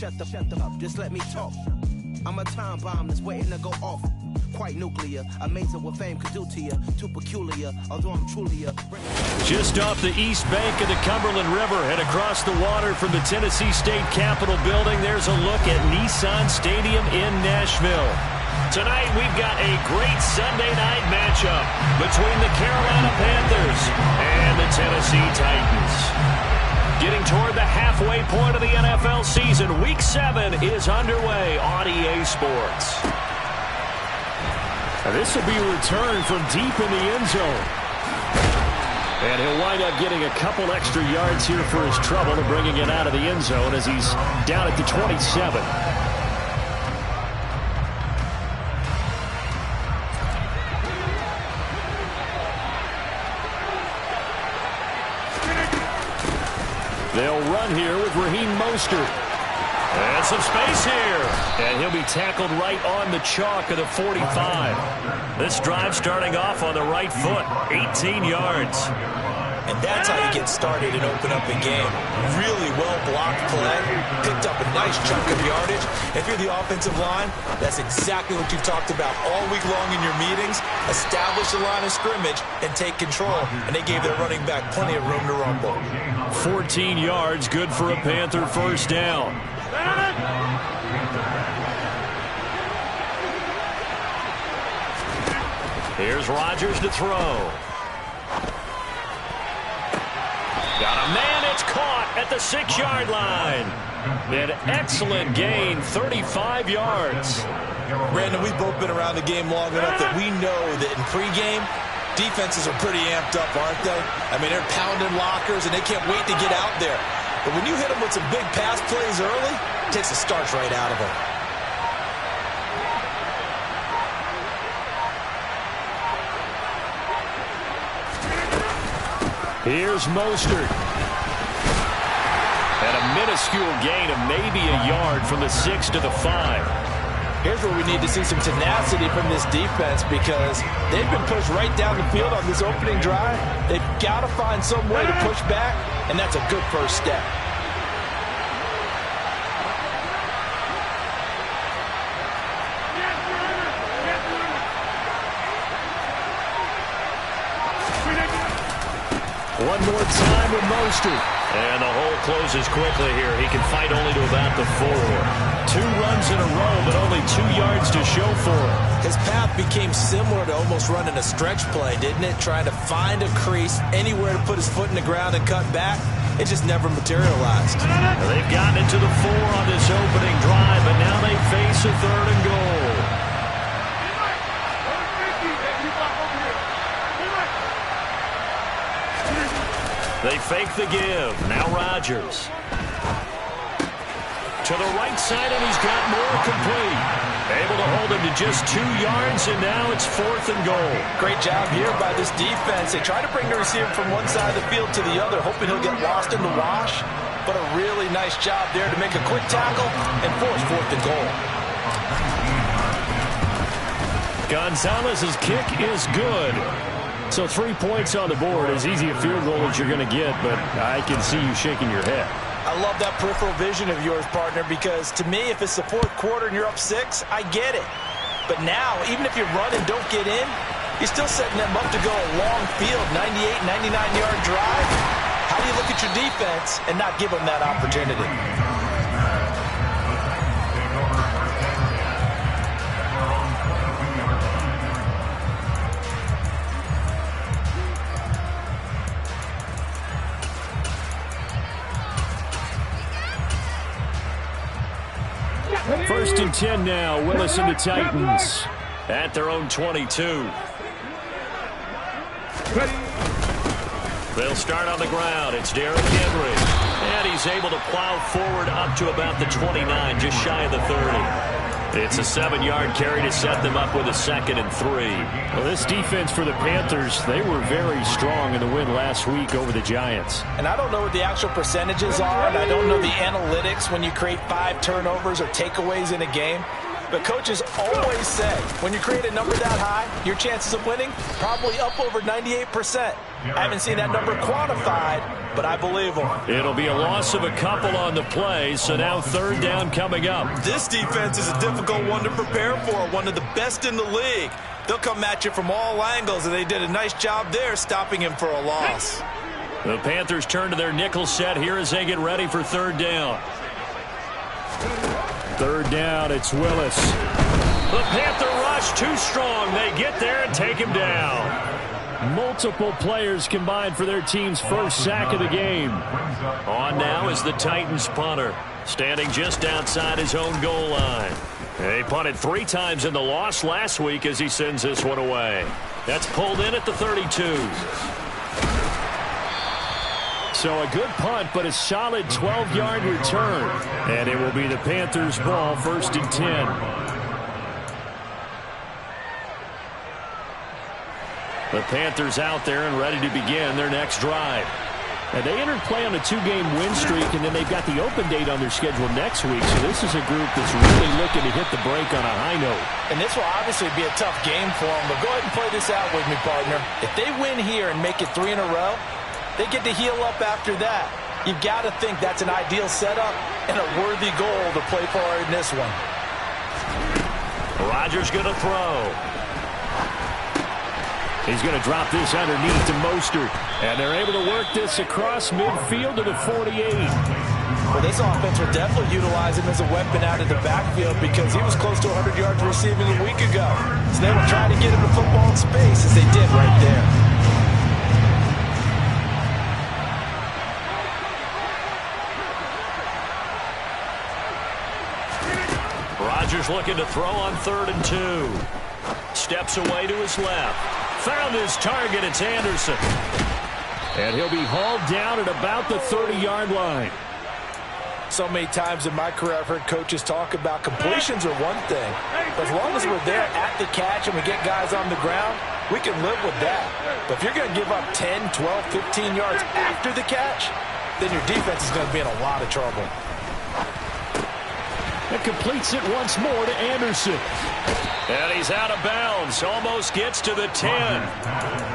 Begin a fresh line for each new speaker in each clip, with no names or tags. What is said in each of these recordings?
shut the up, just let me talk. I'm a time bomb that's waiting to go off. Quite nuclear, amazing what fame could do to you. Too peculiar, although I'm truly a...
Just off the east bank of the Cumberland River and across the water from the Tennessee State Capitol building, there's a look at Nissan Stadium in Nashville. Tonight, we've got a great Sunday night matchup between the Carolina Panthers and the Tennessee Titans. Getting toward the halfway point of the NFL season, Week 7 is underway on EA Sports. Now this will be a return from deep in the end zone. And he'll wind up getting a couple extra yards here for his trouble and bringing it out of the end zone as he's down at the 27. They'll run here with Raheem Mostert. And some space here. And he'll be tackled right on the chalk of the 45. This drive starting off on the right foot. 18 yards.
And that's how you get started and open up a game. Really well-blocked play. Picked up a nice chunk of yardage. If you're the offensive line, that's exactly what you've talked about all week long in your meetings. Establish a line of scrimmage and take control. And they gave their running back plenty of room to rumble.
14 yards, good for a Panther first down. Here's Rodgers to throw. Got a man, it's caught at the 6-yard line. An excellent gain, 35 yards.
Brandon, we've both been around the game long enough that we know that in pregame, defenses are pretty amped up, aren't they? I mean, they're pounding lockers, and they can't wait to get out there. But when you hit them with some big pass plays early, it takes the starch right out of them.
Here's Mostert. And a minuscule gain of maybe a yard from the 6 to the 5.
Here's where we need to see some tenacity from this defense because they've been pushed right down the field on this opening drive. They've got to find some way to push back, and that's a good first step.
One more time with Mostert. And the hole closes quickly here. He can fight only to about the 4. 2 runs in a row, but only 2 yards to show for him.
His path became similar to almost running a stretch play, didn't it? Trying to find a crease, anywhere to put his foot in the ground and cut back. It just never materialized.
They've gotten into the 4 on this opening drive, but now they face a 3rd and goal. They fake the give. Now Rodgers. To the right side, and he's got more complete. Able to hold him to just 2 yards, and now it's 4th and goal.
Great job here by this defense. They try to bring the receiver from one side of the field to the other, hoping he'll get lost in the wash. But a really nice job there to make a quick tackle and force 4th and goal.
Gonzalez's kick is good. So 3 points on the board, as easy a field goal as you're going to get, but I can see you shaking your head.
I love that peripheral vision of yours, partner, because to me, if it's the 4th quarter and you're up 6, I get it. But now, even if you run and don't get in, you're still setting them up to go a long field, 98, 99-yard drive. How do you look at your defense and not give them that opportunity?
First and 10 now. Willis and the Titans at their own 22. They'll start on the ground. It's Derrick Henry. And he's able to plow forward up to about the 29, just shy of the 30. It's a 7-yard carry to set them up with a 2nd and 3. Well, this defense for the Panthers, they were very strong in the win last week over the Giants.
And I don't know what the actual percentages are, and I don't know the analytics when you create 5 turnovers or takeaways in a game. But coaches always say, when you create a number that high, your chances of winning probably up over 98%. I haven't seen that number quantified, but I believe him.
It'll be a loss of a couple on the play, so now third down coming up.
This defense is a difficult one to prepare for, one of the best in the league. They'll come at you from all angles, and they did a nice job there stopping him for a loss.
The Panthers turn to their nickel set here as they get ready for third down. Third down, it's Willis. The Panther rush too strong. They get there and take him down. Multiple players combined for their team's first sack of the game. On now is the Titans punter, standing just outside his own goal line. He punted 3 times in the loss last week as he sends this one away. That's pulled in at the 32. So a good punt, but a solid 12-yard return. And it will be the Panthers' ball, 1st and 10. The Panthers out there and ready to begin their next drive. Now, they entered play on a 2-game win streak, and then they've got the open date on their schedule next week. So this is a group that's really looking to hit the break on a high note.
And this will obviously be a tough game for them, but go ahead and play this out with me, partner. If they win here and make it 3 in a row, they get to heal up after that. You've got to think that's an ideal setup and a worthy goal to play for in this one.
Rodgers going to throw. He's going to drop this underneath to Mostert. And they're able to work this across midfield to the 48.
Well, this offense will definitely utilize him as a weapon out of the backfield because he was close to 100 yards receiving a week ago. So they will try to get him the football in space as they did right there.
Rodgers looking to throw on 3rd and 2. Steps away to his left. Found his target. It's Anderson. And he'll be hauled down at about the 30-yard line.
So many times in my career I've heard coaches talk about completions are one thing. As long as we're there at the catch and we get guys on the ground, we can live with that. But if you're going to give up 10, 12, 15 yards after the catch, then your defense is going to be in a lot of trouble.
It completes it once more to Anderson. And he's out of bounds. Almost gets to the 10.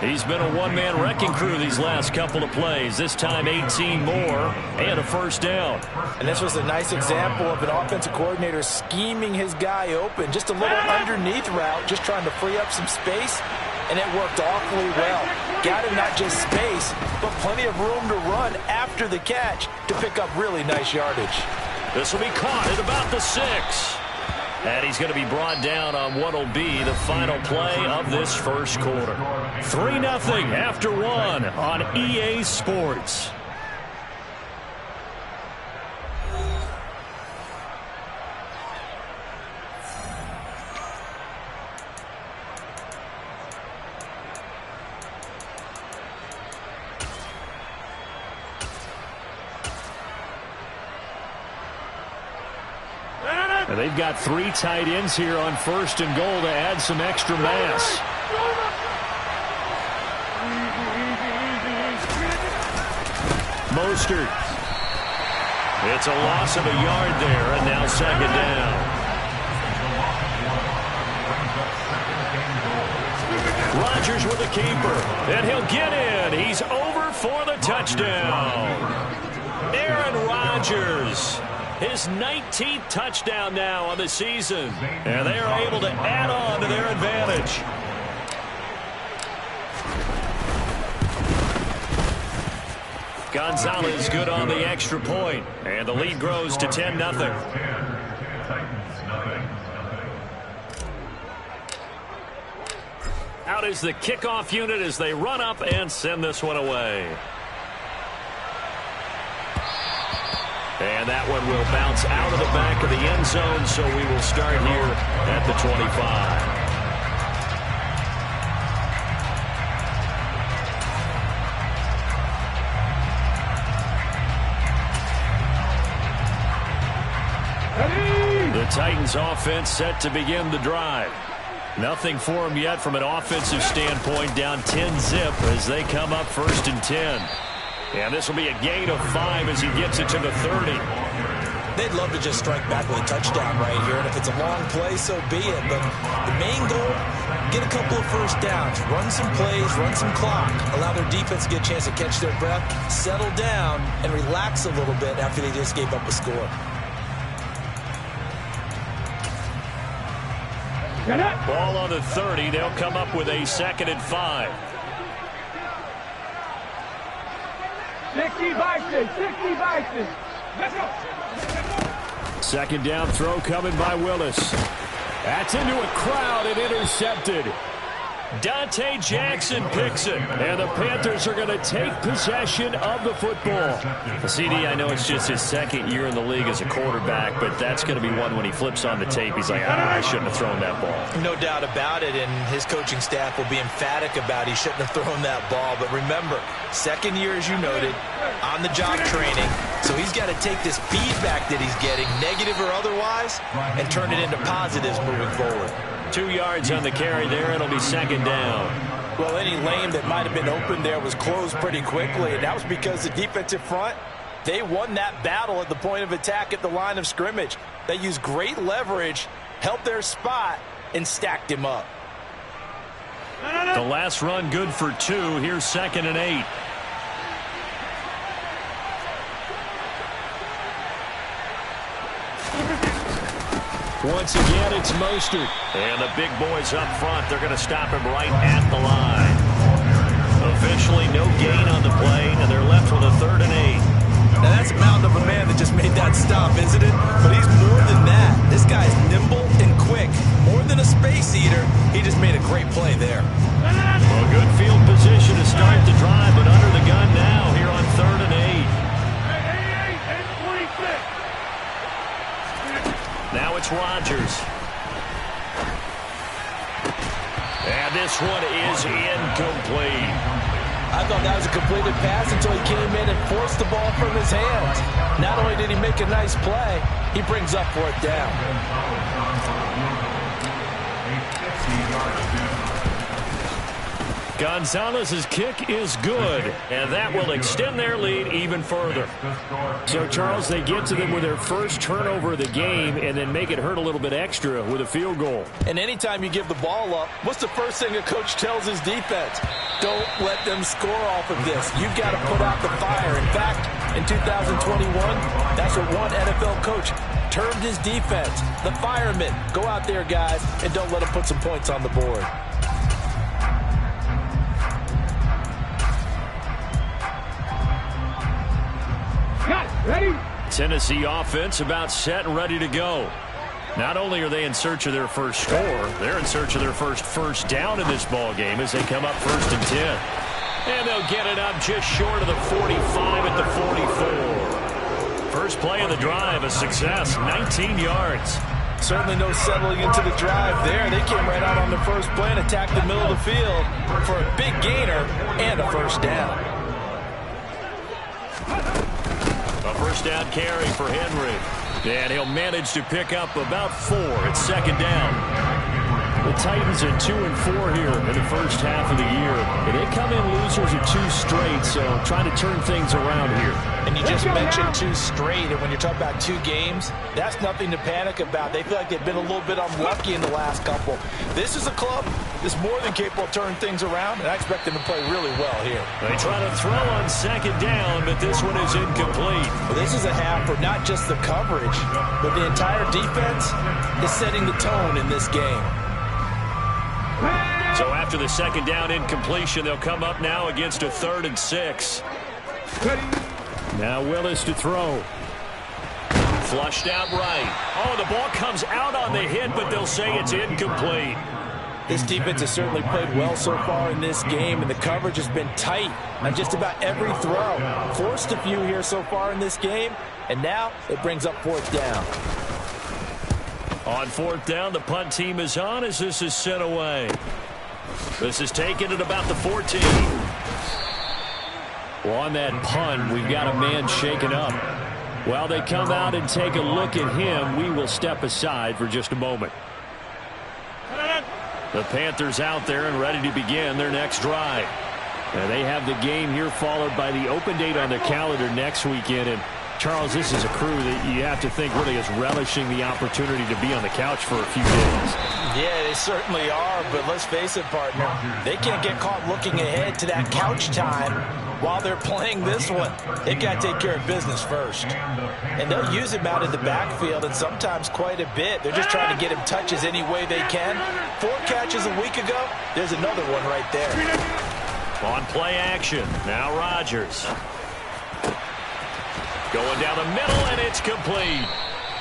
He's been a one-man wrecking crew these last couple of plays. This time 18 more and a first down.
And this was a nice example of an offensive coordinator scheming his guy open. Just a little underneath route, just trying to free up some space. And it worked awfully well. Got him not just space, but plenty of room to run after the catch to pick up really nice yardage.
This will be caught at about the 6. And he's going to be brought down on what will be the final play of this first quarter. 3-0 after 1 on EA Sports. And they've got 3 tight ends here on 1st and goal to add some extra mass. Mostert. It's a loss of a yard there, and now 2nd down. Rodgers with a keeper, and he'll get in. He's over for the touchdown. Aaron Rodgers. His 19th touchdown now on the season. And they are able to add on to their advantage. Gonzalez good on the extra point. And the lead grows to 10-0. Out is the kickoff unit as they run up and send this one away. And that one will bounce out of the back of the end zone, so we will start here at the 25. The Titans offense set to begin the drive. Nothing for them yet from an offensive standpoint, down 10-zip as they come up 1st and 10. And this will be a gain of 5 as he gets it to the 30.
They'd love to just strike back with a touchdown right here, and if it's a long play, so be it. But the main goal, get a couple of first downs, run some plays, run some clock, allow their defense to get a chance to catch their breath, settle down, and relax a little bit after they just gave up a score.
Ball on the 30. They'll come up with a 2nd and 5.
60 Vikings, 60 Vikings. Let's go.
2nd down throw coming by Willis. That's into a crowd and intercepted. Dante Jackson picks it, and the Panthers are going to take possession of the football. CD, I know it's just his 2nd year in the league as a quarterback, but that's going to be one when he flips on the tape. He's like, I shouldn't have thrown that ball.
No doubt about it, and his coaching staff will be emphatic about he shouldn't have thrown that ball. But remember, 2nd year, as you noted, on-the-job training, so he's got to take this feedback that he's getting, negative or otherwise, and turn it into positives moving forward.
2 yards on the carry there. It'll be 2nd down.
Well, any lane that might have been open there was closed pretty quickly, and that was because the defensive front, they won that battle at the point of attack at the line of scrimmage. They used great leverage, helped their spot, and stacked him up.
The last run good for 2. Here's 2nd and 8. Once again, it's Mostert. And the big boys up front, they're going to stop him right at the line. Officially no gain on the play, and they're left with a 3rd and 8.
Now, that's a mountain of a man that just made that stop, isn't it? But he's more than that. This guy's nimble and quick. More than a space eater, he just made a great play there.
Well, good field position to start the drive, but under the gun now here on 3rd and 8. Now it's Rodgers. And this one is incomplete.
I thought that was a completed pass until he came in and forced the ball from his hands. Not only did he make a nice play, he brings up 4th down.
Gonzalez's kick is good, and that will extend their lead even further. So, Charles, they get to them with their first turnover of the game and then make it hurt a little bit extra with a field goal.
And anytime you give the ball up, what's the first thing a coach tells his defense? Don't let them score off of this. You've got to put out the fire. In fact, in 2021, that's what one NFL coach termed his defense. The firemen. Go out there, guys, and don't let them put some points on the board.
Ready?
Tennessee offense about set and ready to go. Not only are they in search of their first score, they're in search of their first down in this ball game as they come up 1st and 10. And they'll get it up just short of the 45 at the 44. First play of the drive, a success, 19 yards.
Certainly no settling into the drive there. They came right out on the first play and attacked the middle of the field for a big gainer and a 1st down.
A 1st down carry for Henry. And he'll manage to pick up about 4 at 2nd down. The Titans at 2 and 4 here in the first half of the year. And they come in losers of 2 straight, so trying to turn things around here.
And you just mentioned 2 straight, and when you're talking about 2 games, that's nothing to panic about. They feel like they've been a little bit unlucky in the last couple. This is a club that's more than capable of turning things around, and I expect them to play really well here.
They try to throw on 2nd down, but this one is incomplete.
Well, this is a half for not just the coverage, but the entire defense is setting the tone in this game.
So after the 2nd down incompletion, they'll come up now against a 3rd and 6. Now Willis to throw. Flushed out right. Oh, the ball comes out on the hit, but they'll say it's incomplete.
This defense has certainly played well so far in this game, and the coverage has been tight on just about every throw. Forced a few here so far in this game, and now it brings up 4th down.
On 4th down, the punt team is on as this is sent away. This is taken at about the 14. Well, on that punt, we've got a man shaken up. While they come out and take a look at him, we will step aside for just a moment. The Panthers out there and ready to begin their next drive. And they have the game here followed by the open date on their calendar next weekend. And Charles, this is a crew that you have to think really is relishing the opportunity to be on the couch for a few days.
Yeah, they certainly are, but let's face it, partner, they can't get caught looking ahead to that couch time while they're playing this one. They've got to take care of business first. And they'll use him out in the backfield, and sometimes quite a bit. They're just trying to get him touches any way they can. 4 catches a week ago, there's another one right there.
On play action, now Rodgers. Going down the middle, and it's complete.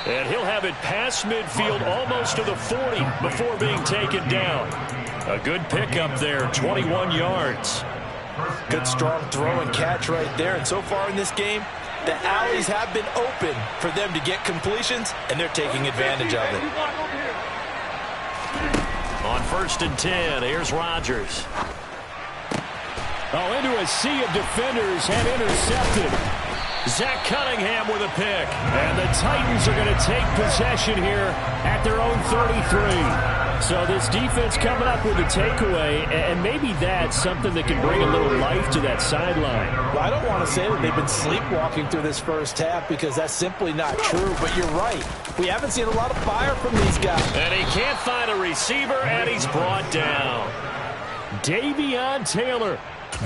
And he'll have it past midfield almost to the 40 before being taken down. A good pickup there, 21 yards.
Good strong throw and catch right there. And so far in this game, the alleys have been open for them to get completions, and they're taking advantage of it.
On 1st and 10, here's Rodgers. Oh, into a sea of defenders and intercepted. Zach Cunningham with a pick. And the Titans are going to take possession here at their own 33. So this defense coming up with a takeaway, and maybe that's something that can bring a little life to that sideline.
Well, I don't want to say that they've been sleepwalking through this first half because that's simply not true, but you're right. We haven't seen a lot of fire from these guys.
And he can't find a receiver, and he's brought down. Davion Taylor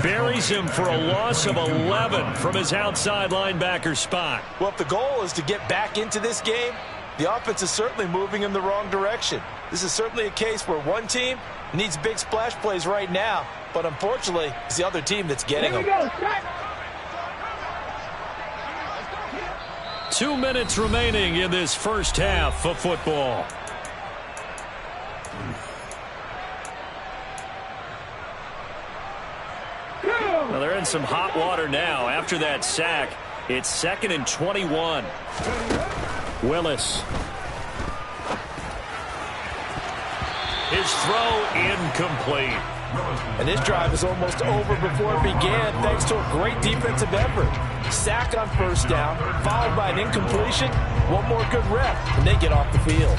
buries him for a loss of 11 from his outside linebacker spot.
Well, if the goal is to get back into this game, the offense is certainly moving in the wrong direction. This is certainly a case where one team needs big splash plays right now, but unfortunately, it's the other team that's getting them.
2 minutes remaining in this first half of football. Well, they're in some hot water now. After that sack, it's 2nd and 21. Willis. His throw incomplete.
And this drive is almost over before it began thanks to a great defensive effort. Sack on 1st down, followed by an incompletion. One more good rep, and they get off the field.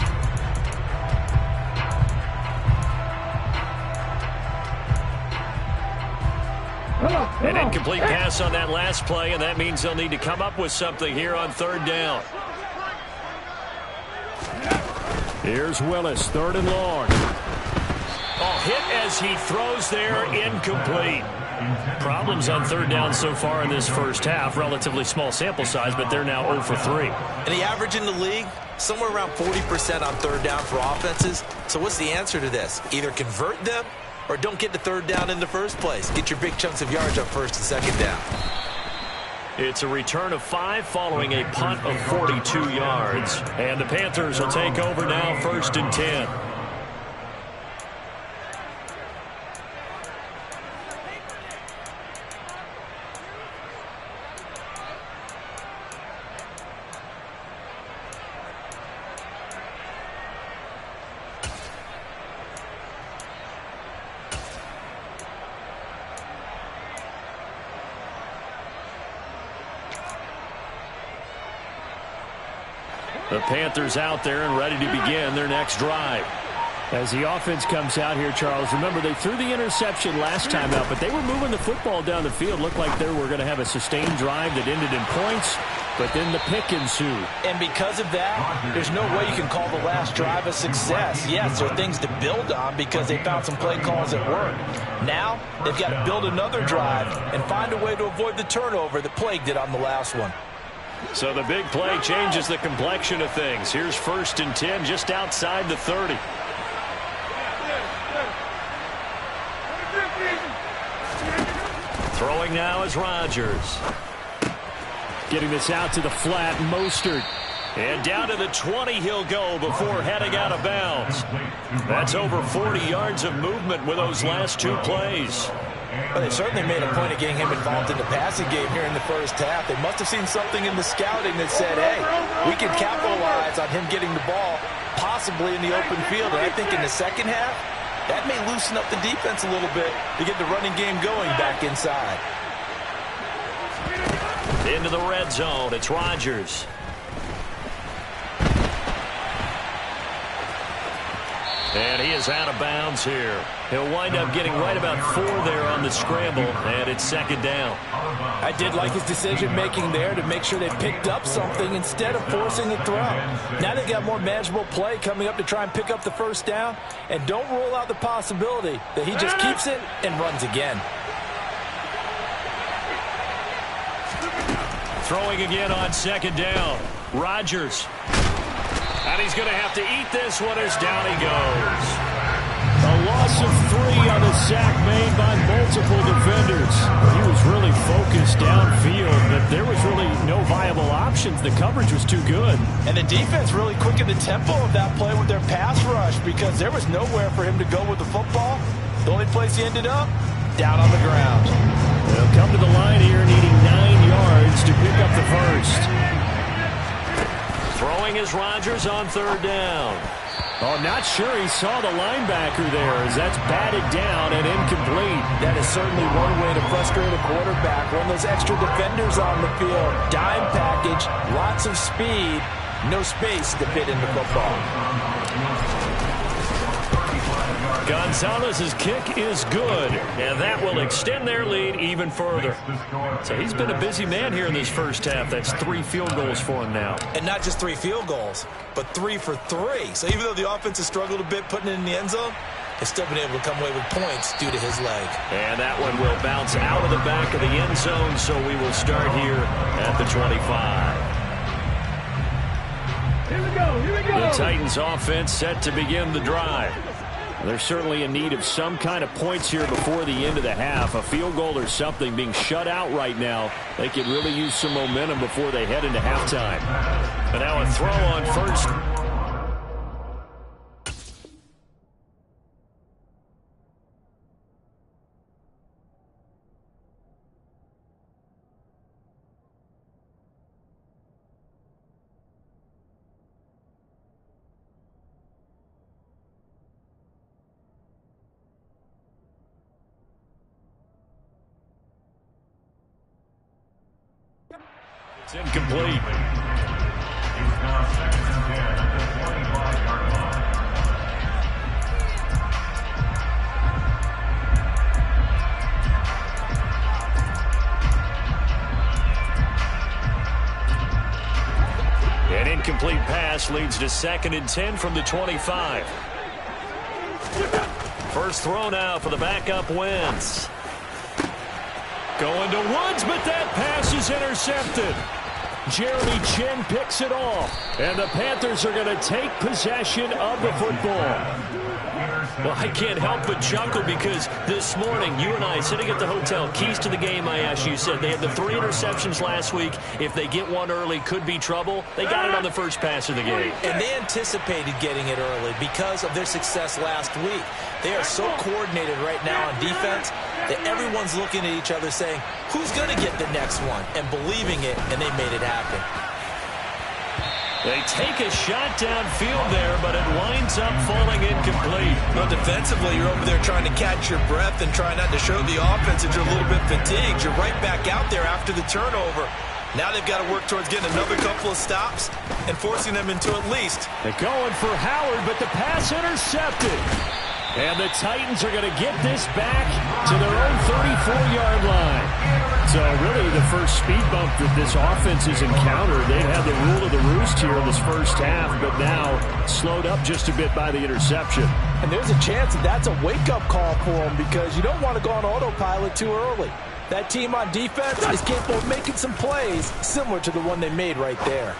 An incomplete pass on that last play, and that means they'll need to come up with something here on 3rd down. Here's Willis, 3rd and long. Oh, hit as he throws there, incomplete. Problems on 3rd down so far in this first half. Relatively small sample size, but they're now 0 for 3.
And the average in the league, somewhere around 40% on 3rd down for offenses. So what's the answer to this? Either convert them or don't get to 3rd down in the first place. Get your big chunks of yards on 1st and 2nd down.
It's a return of 5 following a punt of 42 yards. And the Panthers will take over now, 1st and 10. The Panthers out there and ready to begin their next drive. As the offense comes out here, Charles, remember they threw the interception last time out, but they were moving the football down the field. Looked like they were going to have a sustained drive that ended in points, but then the pick ensued.
And because of that, there's no way you can call the last drive a success. Yes, there are things to build on because they found some play calls that work. Now, they've got to build another drive and find a way to avoid the turnover that plagued it on the last one.
So the big play changes the complexion of things. Here's 1st and 10 just outside the 30. Throwing now is Rodgers. Getting this out to the flat, Mostert. And down to the 20 he'll go before heading out of bounds. That's over 40 yards of movement with those last 2 plays.
Well, they certainly made a point of getting him involved in the passing game here in the first half. They must have seen something in the scouting that said, hey, we can capitalize on him getting the ball, possibly in the open field. And I think in the second half, that may loosen up the defense a little bit to get the running game going back inside.
Into the red zone, it's Rodgers. And he is out of bounds here. He'll wind up getting right about 4 there on the scramble, and it's second down.
I did like his decision-making there to make sure they picked up something instead of forcing the throw. Now they got more manageable play coming up to try and pick up the first down, and don't rule out the possibility that he just keeps it and runs again.
Throwing again on second down. Rodgers. And he's going to have to eat this one as down he goes. A loss of 3 on a sack made by multiple defenders. He was really focused downfield, but there was really no viable options. The coverage was too good.
And the defense really quickened the tempo of that play with their pass rush because there was nowhere for him to go with the football. The only place he ended up, down on the ground.
They'll come to the line here needing 9 yards to pick up the first. Throwing is Rodgers on third down. Oh, not sure he saw the linebacker there as that's batted down and incomplete.
That is certainly one way to frustrate a quarterback. One of those extra defenders on the field. Dime package, lots of speed, no space to fit into football.
Gonzalez's kick is good, and that will extend their lead even further. So he's been a busy man here in this first half. That's 3 field goals for him now.
And not just 3 field goals, but 3 for 3. So even though the offense has struggled a bit putting it in the end zone, they've still been able to come away with points due to his leg.
And that one will bounce out of the back of the end zone, so we will start here at the 25.
Here we go, here we go.
The Titans offense set to begin the drive. They're certainly in need of some kind of points here before the end of the half. A field goal or something being shut out right now. They could really use some momentum before they head into halftime. And now a throw on first. It's incomplete. An incomplete pass leads to 2nd and 10 from the 25. First throw now for the backup Wentz. Going to Woods, but that pass is intercepted. Jeremy Chin picks it off, and the Panthers are going to take possession of the football. Well, I can't help but chuckle because this morning, you and I sitting at the hotel, keys to the game, I asked you, said they had the 3 interceptions last week. If they get one early, could be trouble. They got it on the first pass of the game.
And they anticipated getting it early because of their success last week. They are so coordinated right now on defense that everyone's looking at each other saying, who's going to get the next one? And believing it, and they made it happen.
They take a shot downfield there, but it winds up falling incomplete.
Well, defensively, you're over there trying to catch your breath and try not to show the offense that you're a little bit fatigued. You're right back out there after the turnover. Now they've got to work towards getting another couple of stops and forcing them into at least.
They're going for Howard, but the pass intercepted. And the Titans are going to get this back to their own 34-yard line. So really the first speed bump that this offense has encountered. They've had the rule of the roost here in this first half, but now slowed up just a bit by the interception.
And there's a chance that that's a wake-up call for them because you don't want to go on autopilot too early. That team on defense is capable of making some plays similar to the one they made right there.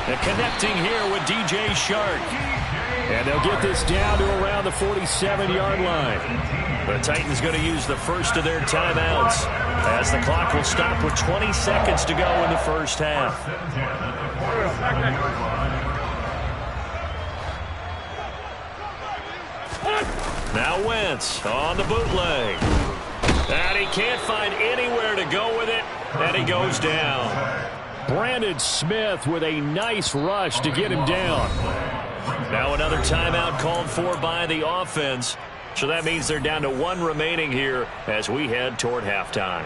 And connecting here with DJ Shark. And they'll get this down to around the 47-yard line. The Titans going to use the first of their timeouts as the clock will stop with 20 seconds to go in the first half. Now Wentz on the bootleg. And he can't find anywhere to go with it, and he goes down. Brandon Smith with a nice rush to get him down. Now another timeout called for by the offense. So that means they're down to 1 remaining here as we head toward halftime.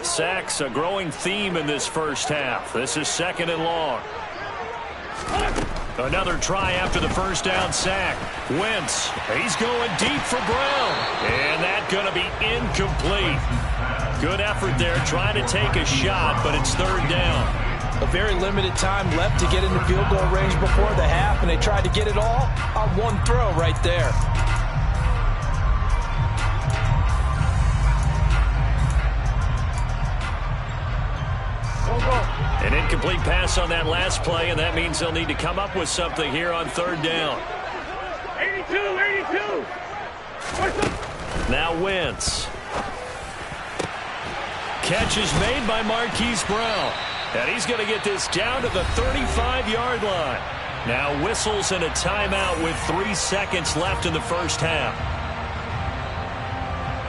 Sacks, a growing theme in this first half. This is 2nd and long. Another try after the first down sack. Wentz, he's going deep for Brown. And that's going to be incomplete. Good effort there trying to take a shot, but it's third down.
A very limited time left to get into field goal range before the half, and they tried to get it all on one throw right there.
An incomplete pass on that last play, and that means they'll need to come up with something here on third down.
82, 82.
Now Wentz. Catch is made by Marquise Brown. And he's going to get this down to the 35-yard line. Now whistles and a timeout with 3 seconds left in the first half.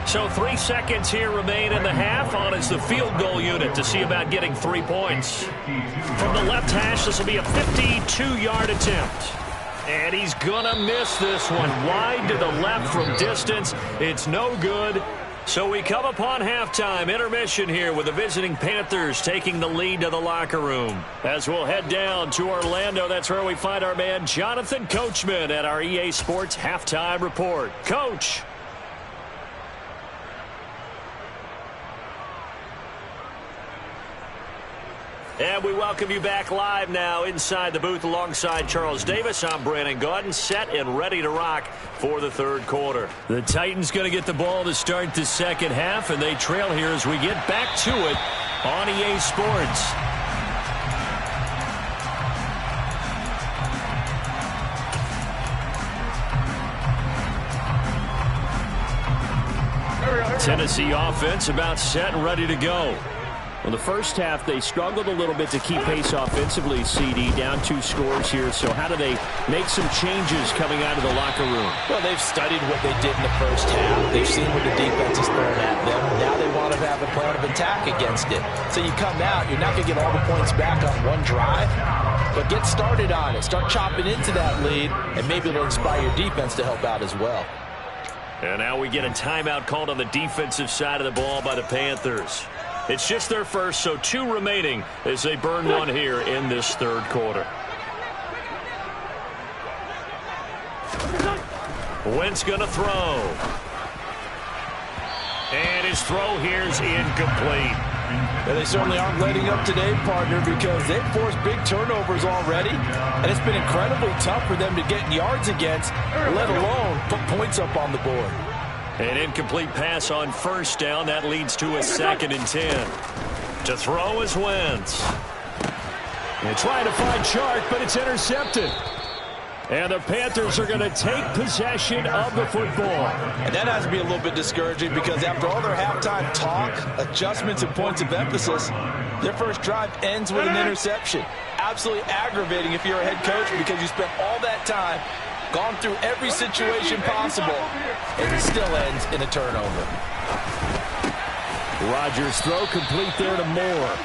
So 3 seconds here remain in the half. On is the field goal unit to see about getting 3 points. From the left hash, this will be a 52-yard attempt. And he's going to miss this one. Wide to the left from distance. It's no good. So we come upon halftime. Intermission here with the visiting Panthers taking the lead to the locker room. As we'll head down to Orlando, that's where we find our man Jonathan Coachman at our EA Sports Halftime Report. Coach. And we welcome you back live now inside the booth alongside Charles Davis. I'm Brandon Gaudin, set and ready to rock for the third quarter. The Titans going to get the ball to start the second half, and they trail here as we get back to it on EA Sports. Tennessee offense about set and ready to go. Well, the first half, they struggled a little bit to keep pace offensively, CD, down 2 scores here. So how do they make some changes coming out of the locker room?
Well, they've studied what they did in the first half. They've seen what the defense is throwing at them. Now they want to have a plan of attack against it. So you come out, you're not going to get all the points back on one drive, but get started on it. Start chopping into that lead, and maybe it'll inspire your defense to help out as well.
And now we get a timeout called on the defensive side of the ball by the Panthers. It's just their first, so 2 remaining as they burn one here in this third quarter. Wentz going to throw. And his throw here is incomplete.
And they certainly aren't letting up today, partner, because they've forced big turnovers already. And it's been incredibly tough for them to get yards against, let alone put points up on the board.
An incomplete pass on first down. That leads to a 2nd and 10. To throw is Wentz. And trying to find Chark, but it's intercepted. And the Panthers are going to take possession of the football.
And that has to be a little bit discouraging because after all their halftime talk, adjustments and points of emphasis, their first drive ends with an interception. Absolutely aggravating if you're a head coach because you spent all that time, gone through every situation possible, and it still ends in a turnover.
Rodgers' throw complete there to Moore.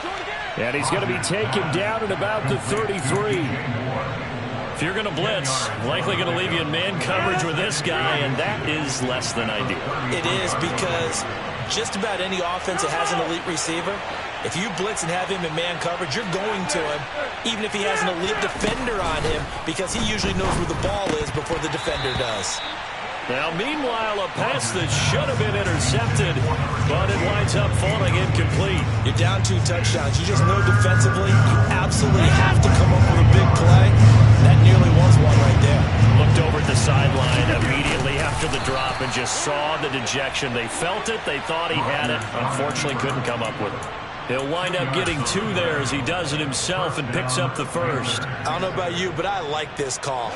And he's going to be taken down at about the 33. If you're going to blitz, likely going to leave you in man coverage with this guy, and that is less than ideal.
It is because just about any offense that has an elite receiver, if you blitz and have him in man coverage, you're going to him, even if he has an elite defender on him, because he usually knows where the ball is before the defender does.
Now, meanwhile, a pass that should have been intercepted, but it winds up falling incomplete.
You're down 2 touchdowns. You just know defensively you absolutely have to come up with a big play. That nearly was one right there.
Looked over at the sideline immediately after the drop and just saw the dejection. They felt it. They thought he had it. Unfortunately, couldn't come up with it. He'll wind up getting 2 there as he does it himself and picks up the first.
I don't know about you, but I like this call.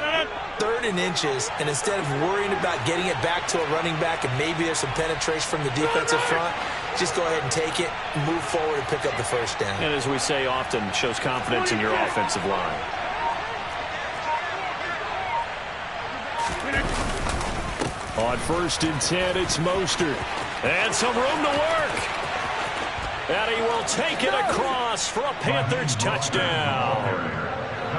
3rd and inches, and instead of worrying about getting it back to a running back and maybe there's some penetration from the defensive front, just go ahead and take it, move forward, and pick up the first down.
And as we say often, shows confidence in your offensive line. On 1st and 10, it's Mostert. And some room to work. And he will take it across for a Panthers touchdown.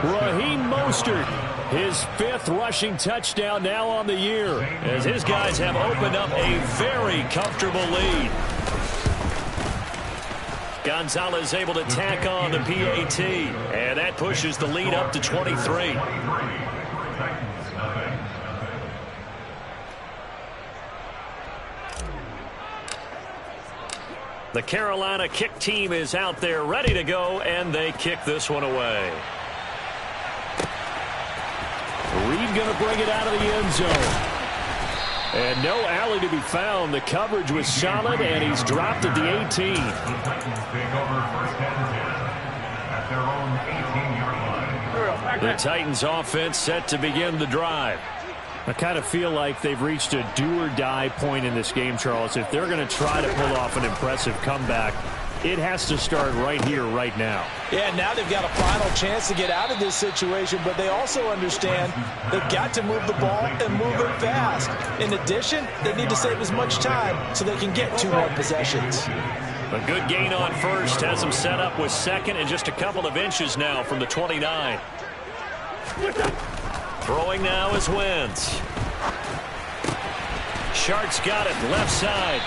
Raheem Mostert, his 5th rushing touchdown now on the year, as his guys have opened up a very comfortable lead. Gonzalez able to tack on the PAT, and that pushes the lead up to 23. The Carolina kick team is out there ready to go, and they kick this one away. Reed going to bring it out of the end zone. And no alley to be found. The coverage was solid, and he's dropped at the 18. The Titans offense set to begin the drive. I kind of feel like they've reached a do-or-die point in this game, Charles. If they're going to try to pull off an impressive comeback, it has to start right here, right now.
Yeah, now they've got a final chance to get out of this situation, but they also understand they've got to move the ball and move it fast. In addition, they need to save as much time so they can get 2 more possessions.
A good gain on first has them set up with second and just a couple of inches now from the 29. Throwing now is Wentz. Shark's got it left side.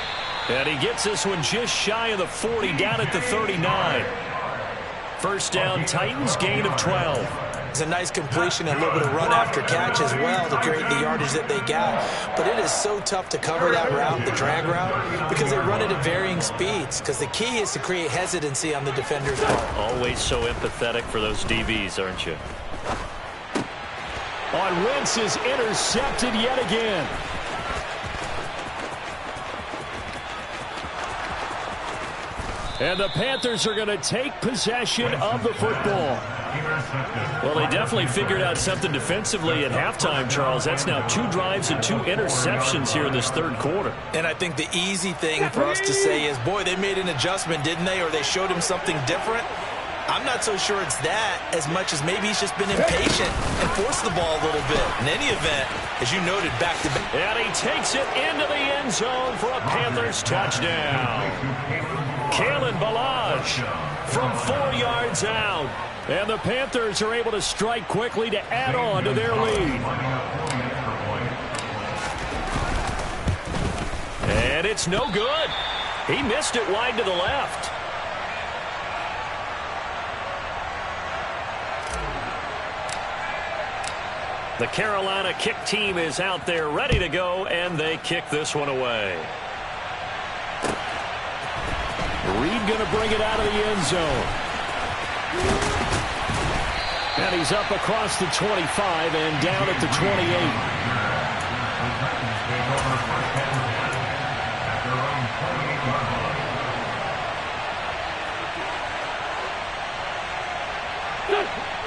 And he gets this one just shy of the 40, down at the 39. First down, Titans, gain of 12.
It's a nice completion and a little bit of run after catch as well to create the yardage that they got. But it is so tough to cover that route, the drag route, because they run it at varying speeds. Because the key is to create hesitancy on the defender's part.
Always so empathetic for those DBs, aren't you? On Wentz is intercepted yet again. And the Panthers are going to take possession of the football. Well, they definitely figured out something defensively at halftime, Charles. That's now 2 drives and 2 interceptions here in this third quarter.
And I think the easy thing for us to say is, boy, they made an adjustment, didn't they? Or they showed him something different. I'm not so sure it's that as much as maybe he's just been impatient and forced the ball a little bit. In any event, as you noted, back-to-back.
And he takes it into the end zone for a Panthers touchdown. Kalen Ballage from 4 yards out. And the Panthers are able to strike quickly to add on to their lead. And it's no good. He missed it wide to the left. The Carolina kick team is out there ready to go, and they kick this one away. Reed going to bring it out of the end zone. And he's up across the 25 and down at the 28.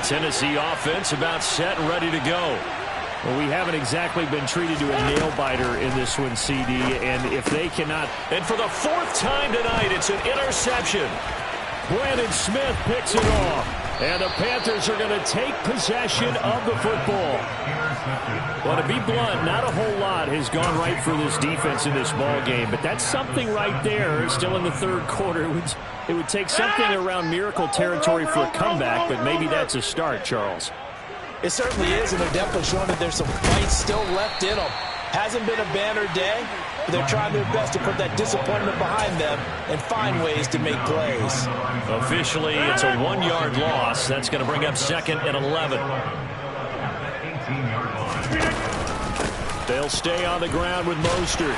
Tennessee offense about set and ready to go. Well, we haven't exactly been treated to a nail-biter in this one, CD, and if they cannot... And for the 4th time tonight, it's an interception. Brandon Smith picks it off. And the Panthers are going to take possession of the football. Well, to be blunt, not a whole lot has gone right for this defense in this ball game, but that's something right there. Still in the third quarter. It would take something around miracle territory for a comeback, but maybe that's a start, Charles.
It certainly is, and they're definitely showing that there's some fight still left in them. Hasn't been a banner day, but they're trying their best to put that disappointment behind them and find ways to make plays.
Officially, it's a 1-yard loss. That's going to bring up 2nd and 11. They'll stay on the ground with Mostert.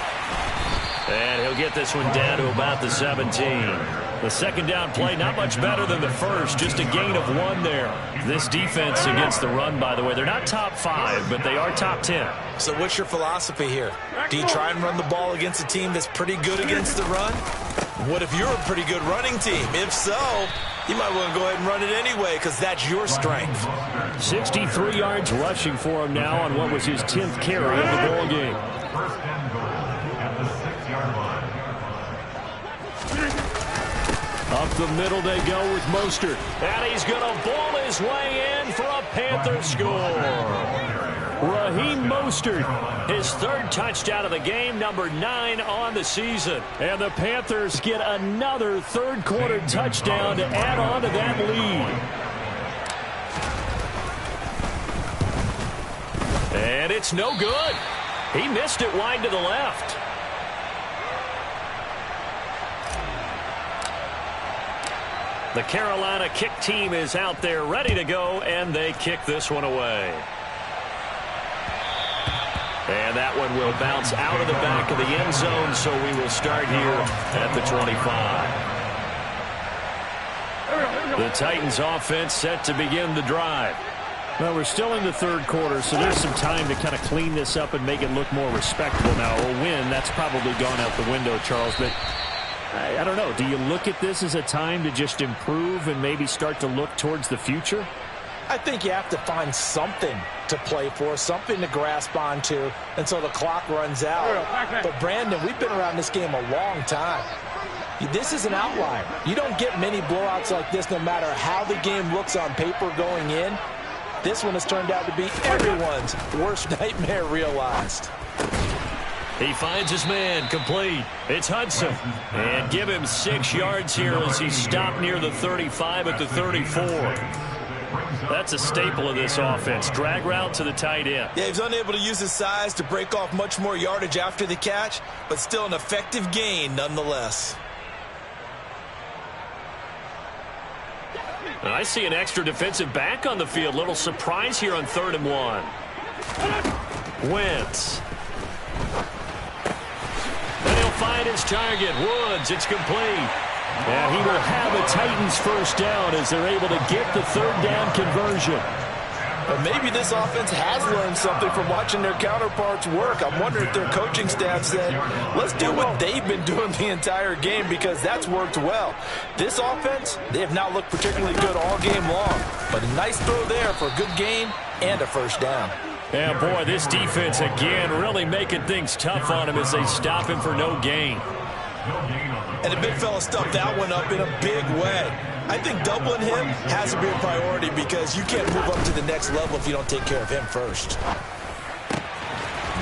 And he'll get this one down to about the 17. The second down play, not much better than the first, just a gain of 1 there. This defense against the run, by the way, they're not top 5, but they are top 10.
So what's your philosophy here? Do you try and run the ball against a team that's pretty good against the run? What if you're a pretty good running team? If so, you might want to go ahead and run it anyway because that's your strength.
63 yards rushing for him now on what was his 10th carry of the ball game.
First and goal at the 6-yard line.
Up the middle they go with Mostert. And he's going to ball his way in for a Panther score. Raheem Mostert, his 3rd touchdown of the game, number 9 on the season. And the Panthers get another third quarter touchdown to add on to that lead. And it's no good. He missed it wide to the left. The Carolina kick team is out there ready to go, and they kick this one away. And that one will bounce out of the back of the end zone, so we will start here at the 25. The Titans offense set to begin the drive.
Well, we're still in the third quarter, so there's some time to kind of clean this up and make it look more respectable now. A win, that's probably gone out the window, Charles, but I don't know. Do you look at this as a time to just improve and maybe start to look towards the future?
I think you have to find something to play for, something to grasp onto until the clock runs out. But, Brandon, we've been around this game a long time. This is an outlier. You don't get many blowouts like this no matter how the game looks on paper going in. This one has turned out to be everyone's worst nightmare realized.
He finds his man, complete. It's Hudson. And give him 6 yards here as he stopped near the 35 at the 34. That's a staple of this offense. Drag route to the tight end.
Yeah, he's unable to use his size to break off much more yardage after the catch, but still an effective gain nonetheless.
I see an extra defensive back on the field. Little surprise here on 3rd and 1. Wentz. And he'll find his target. Woods, it's complete. And he will have a Titans first down as they're able to get the 3rd down conversion.
But maybe this offense has learned something from watching their counterparts work. I'm wondering if their coaching staff said, let's do what they've been doing the entire game because that's worked well. This offense, they have not looked particularly good all game long. But a nice throw there for a good gain and a first down.
Yeah, boy, this defense again really making things tough on him as they stop him for no gain.
And the big fella stuffed that one up in a big way. I think doubling him has to be a priority because you can't move up to the next level if you don't take care of him first.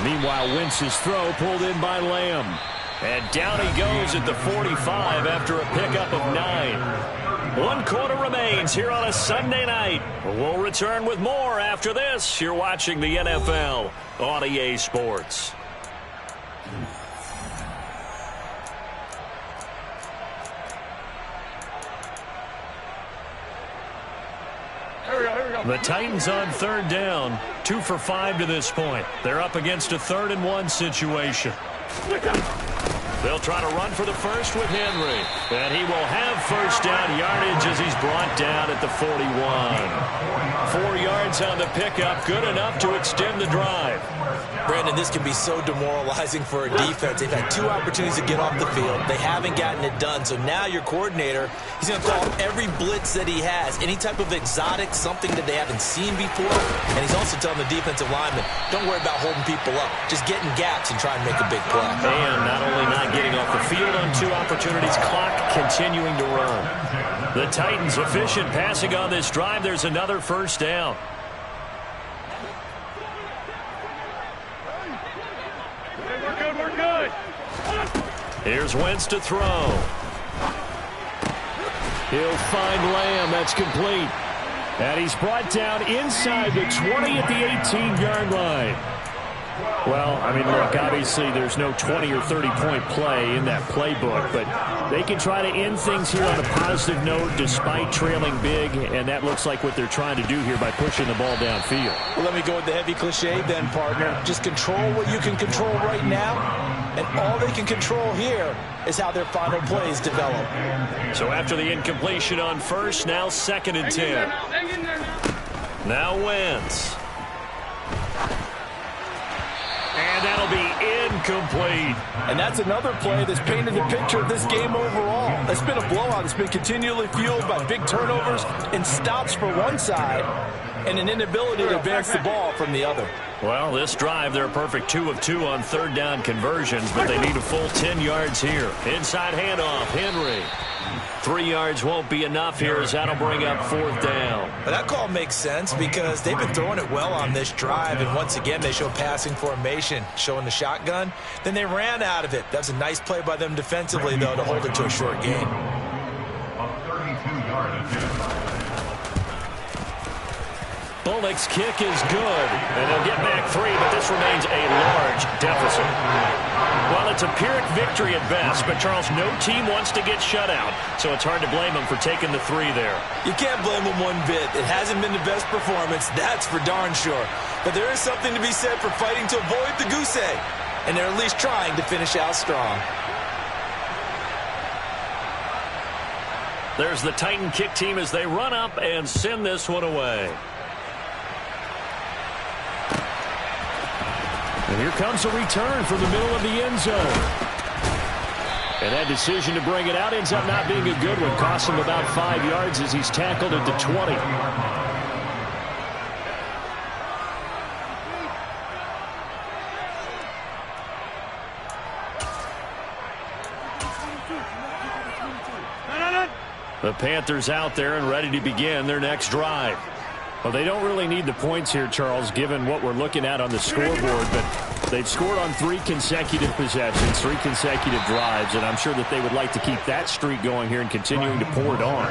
Meanwhile, Wentz's throw pulled in by Lamb. And down he goes at the 45 after a pickup of 9. 1 quarter remains here on a Sunday night. We'll return with more after this. You're watching the NFL on EA Sports. The Titans on 3rd down, 2 for 5 to this point. They're up against a 3rd and 1 situation. They'll try to run for the first with Henry. And he will have first down yardage as he's brought down at the 41. 4 yards on the pickup, good enough to extend the drive.
Brandon, this can be so demoralizing for a defense. They've had 2 opportunities to get off the field. They haven't gotten it done. So now your coordinator, he's going to call every blitz that he has, any type of exotic, something that they haven't seen before. And he's also telling the defensive lineman, don't worry about holding people up. Just get in gaps and try and make a big play.
And not only not getting off the field on 2 opportunities, clock continuing to run. The Titans efficient passing on this drive. There's another first down.
We're good.
Here's Wentz to throw. He'll find Lamb. That's complete. And he's brought down inside the 20 at the 18-yard line. Well, I mean, look, obviously there's no 20 or 30-point play in that playbook, but they can try to end things here on a positive note despite trailing big, and that looks like what they're trying to do here by pushing the ball downfield.
Well, let me go with the heavy cliche then, partner. Just control what you can control right now, and all they can control here is how their final plays develop.
So after the incompletion on first, now 2nd and 10. Now Wentz. And that'll be incomplete.
And that's another play that's painted the picture of this game overall. It's been a blowout. It's been continually fueled by big turnovers and stops for one side and an inability to advance the ball from the other.
Well, this drive, they're a perfect 2 of 2 on 3rd down conversions, but they need a full 10 yards here. Inside handoff, Henry. 3 yards won't be enough here as that'll bring up 4th down.
But that call makes sense because they've been throwing it well on this drive, and once again they show passing formation, showing the shotgun. Then they ran out of it. That's a nice play by them defensively, though, to hold it to a short gain.
Bullock's kick is good. And they'll get back 3, but this remains a large deficit. Well, it's a Pyrrhic victory at best, but Charles, no team wants to get shut out, so it's hard to blame them for taking the 3 there.
You can't blame them one bit. It hasn't been the best performance, that's for darn sure. But there is something to be said for fighting to avoid the goose egg, and they're at least trying to finish out strong.
There's the Titan kick team as they run up and send this one away. And here comes a return from the middle of the end zone. And that decision to bring it out ends up not being a good one. Costs him about 5 yards as he's tackled at the 20. The Panthers out there and ready to begin their next drive. Well, they don't really need the points here, Charles, given what we're looking at on the scoreboard, but they've scored on 3 consecutive possessions, 3 consecutive drives, and I'm sure that they would like to keep that streak going here and continuing to pour it on.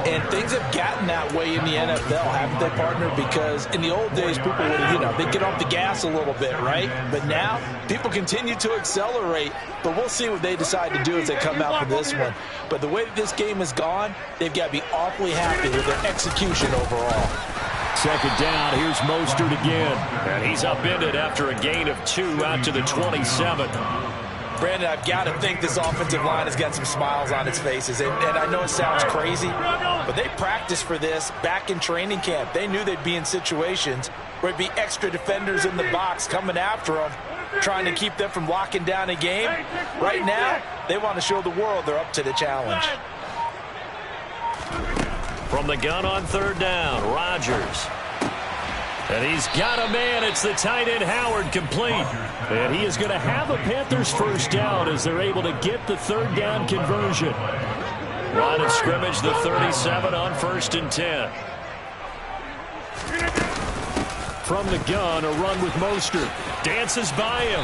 And things have gotten that way in the NFL, haven't they, partner? Because in the old days, people would, they'd get off the gas a little bit, right? But now, people continue to accelerate, but we'll see what they decide to do as they come out for this one. But the way that this game has gone, they've got to be awfully happy with their execution overall.
Second down, here's Mostert again. And he's upended after a gain of 2 out to the 27.
Brandon, I've got to think this offensive line has got some smiles on its faces. And I know it sounds crazy, but they practiced for this back in training camp. They knew they'd be in situations where it'd be extra defenders in the box coming after them, trying to keep them from locking down a game. Right now, they want to show the world they're up to the challenge.
From the gun on third down, Rodgers. And he's got a man. It's the tight end Howard complete. And he is going to have a Panthers first down as they're able to get the third down conversion. Line of scrimmage, the 37 on 1st and 10. From the gun, a run with Mostert. Dances by him.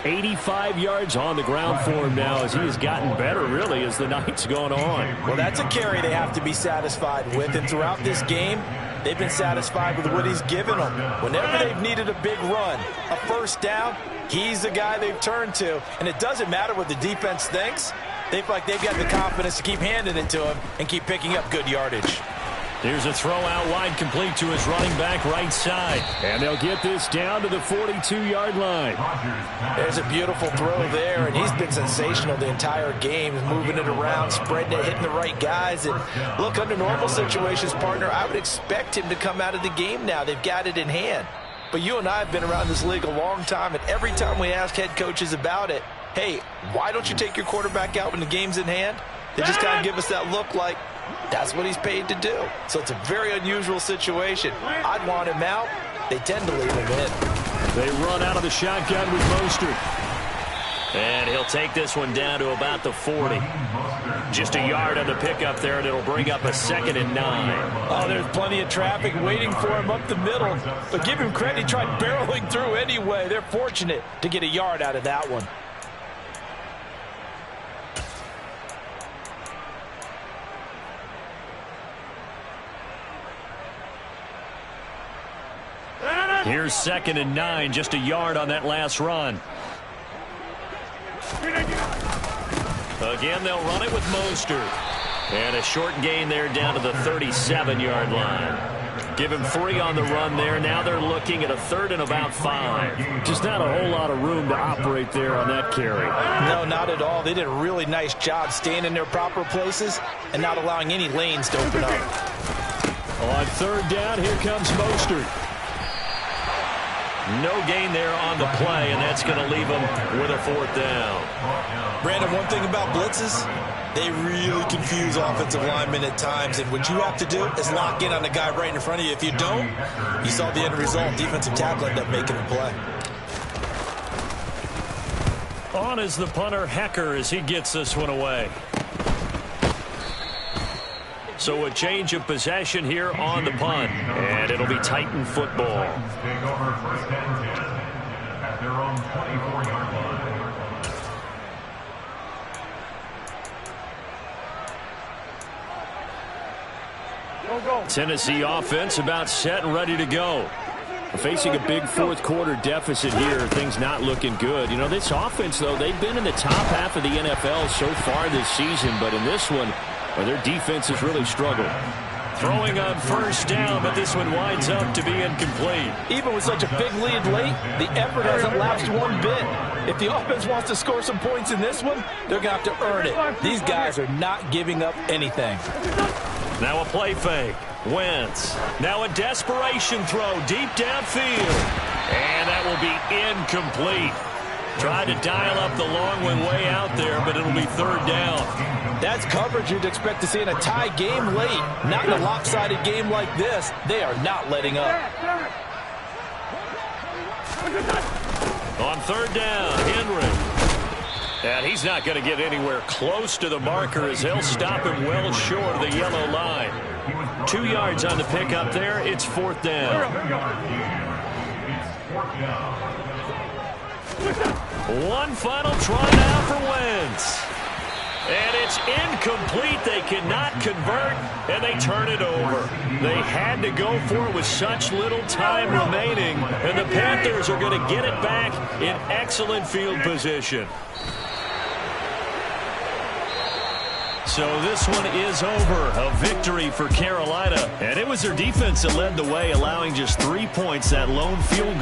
85 yards on the ground for him now as he has gotten better, really, as the night's gone on.
Well, that's a carry they have to be satisfied with. And throughout this game, they've been satisfied with what he's given them. Whenever they've needed a big run, a first down, he's the guy they've turned to. And it doesn't matter what the defense thinks. They feel like they've got the confidence to keep handing it to him and keep picking up good yardage.
Here's a throw out wide complete to his running back right side. And they'll get this down to the 42-yard line.
There's a beautiful throw there, and he's been sensational the entire game, moving it around, spreading it, hitting the right guys. And look, under normal situations, partner, I would expect him to come out of the game now. They've got it in hand. But you and I have been around this league a long time, and every time we ask head coaches about it, hey, why don't you take your quarterback out when the game's in hand? They just kind of give us that look like, that's what he's paid to do. So it's a very unusual situation. I'd want him out. They tend to leave him in.
They run out of the shotgun with Mostert. And he'll take this one down to about the 40. Just a yard on the pickup there, and it'll bring up a 2nd and 9.
Oh, there's plenty of traffic waiting for him up the middle. But give him credit, he tried barreling through anyway. They're fortunate to get a yard out of that one.
Here's 2nd and 9, just a yard on that last run. Again, they'll run it with Mostert. And a short gain there down to the 37-yard line. Give him 3 on the run there. Now they're looking at a 3rd and about 5.
Just not a whole lot of room to operate there on that carry.
No, not at all. They did a really nice job staying in their proper places and not allowing any lanes to open up.
On 3rd down, here comes Mostert. No gain there on the play, and that's going to leave them with a 4th down.
Brandon, one thing about blitzes, they really confuse offensive linemen at times, and what you have to do is lock in on the guy right in front of you. If you don't, you saw the end result. Defensive tackle ended up making the play.
On is the punter, Hecker, as he gets this one away. So a change of possession here on the punt, and it'll be Titan football.
Take over 1st and 10 at their own 24-yard line.
Tennessee offense about set and ready to go.
Facing a big fourth quarter deficit here, things not looking good. You know, this offense, though, they've been in the top half of the NFL so far this season, but in this one, well, their defense has really struggled.
Throwing on first down, but this one winds up to be incomplete.
Even with such a big lead late, the effort hasn't lapsed one bit. If the offense wants to score some points in this one, they're going to have to earn it. These guys are not giving up anything.
Now a play fake. Wentz. Now a desperation throw deep downfield. And that will be incomplete. Tried to dial up the long one way out there, but it'll be third down.
That's coverage you'd expect to see in a tie game late. Not in a lopsided game like this. They are not letting up.
On third down, Henry. And he's not going to get anywhere close to the marker as they'll stop him well short of the yellow line. 2 yards on the pickup there. It's fourth down. One final try now for Wentz. And it's incomplete. They cannot convert, and they turn it over. They had to go for it with such little time remaining, and the Panthers are going to get it back in excellent field position. So this one is over. A victory for Carolina. And it was their defense that led the way, allowing just 3 points. That lone field goal.